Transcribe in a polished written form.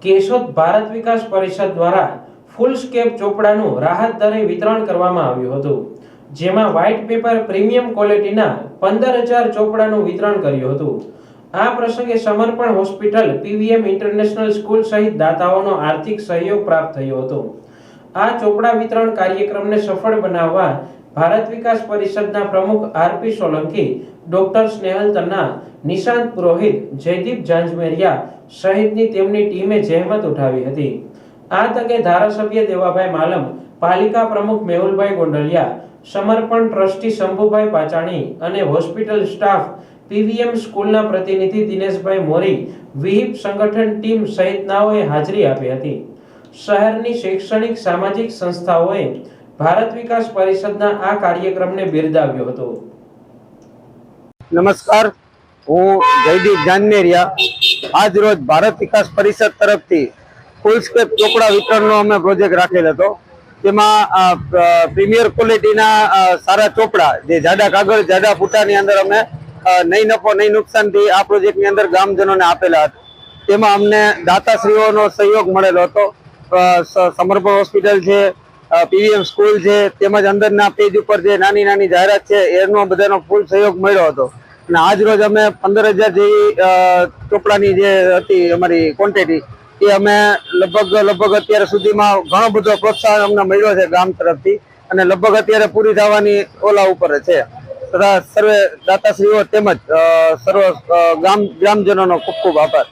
કેશોદ ભારત વિકાસ પરિષદ દ્વારા ફૂલ સ્કેપ ચોપડાનું રાહત દરે વિતરણ કરવામાં આવ્યું હતું, જેમાં વ્હાઇટ પેપર પ્રીમિયમ ક્વોલિટીના 15,000 ચોપડાનું વિતરણ કર્યું હતું। આ પ્રસંગે સમર્પણ હોસ્પિટલ, પીવીએમ ઇન્ટરનેશનલ સ્કૂલ સહિત દાતાઓનો આર્થિક સહયોગ પ્રાપ્ત થયો હતો। આ ચોપડા વિતરણ કાર્યક્રમને સફળ બનાવવા ભારત વિકાસ પરિષદના પ્રમુખ આરપી સોલંકી, ડોક્ટર સ્નેહલ તન્ના, નિશાંત પુરોહિત, જયદીપ જાંજમેરિયા સહિતની તેમની ટીમે જહેમત ઉઠાવી હતી। આ તકે ધારાસભ્ય દેવાભાઈ માલમ, પાલિકા પ્રમુખ મેહુલભાઈ ગોંડલિયા, સમર્પણ ટ્રસ્ટી શંભુભાઈ પાચાણી અને હોસ્પિટલ સ્ટાફ, પીવીએમ સ્કૂલના પ્રતિનિધિ દિનેશભાઈ મોરી, વિહિપ સંગઠન ટીમ સહિતનાઓએ હાજરી આપી હતી। શહેરની શૈક્ષણિક સામાજિક સંસ્થાઓએ ભારત વિકાસ પરિષદના આ કાર્યક્રમને બિરદાવ્યો હતો। નમસ્કાર, હું જયદીપ જાનમેરિયા। આજ રોજ ભારત વિકાસ પરિષદ તરફથી ફૂલ સ્કેપ ચોપડા વિતરણનો અમે પ્રોજેક્ટ રાખેલ હતો। તેમાં પ્રીમિયર ક્વોલિટીના સારા ચોપડા, જે જાડા કાગળ, જાડા ફૂટાની અંદર અમે નહીં નફો નહીં નુકસાનથી આ પ્રોજેક્ટની અંદર ગામજનોને આપેલા હતા। તેમાં અમને દાતાશ્રીઓનો સહયોગ મળેલો હતો। સમર્પણ હોસ્પિટલ છે, પીવીએમ સ્કૂલ છે, તેમજ અંદરના પેજ ઉપર જે નાની નાની જાહેરાત છે એનો બધાનો ફૂલ સહયોગ મળ્યો હતો। અને આજ રોજ અમે 15,000 જેવી ચોપડાની જે હતી અમારી ક્વોન્ટિટી, એ અમે લગભગ અત્યાર સુધીમાં ઘણો બધો પ્રોત્સાહન અમને મળ્યો છે ગામ તરફથી, અને લગભગ અત્યારે પૂરી થવાની ઓલા ઉપર છે। તથા સર્વે દાતાશ્રીઓ તેમજ સર્વ ગ્રામજનોનો ખૂબ ખૂબ આભાર।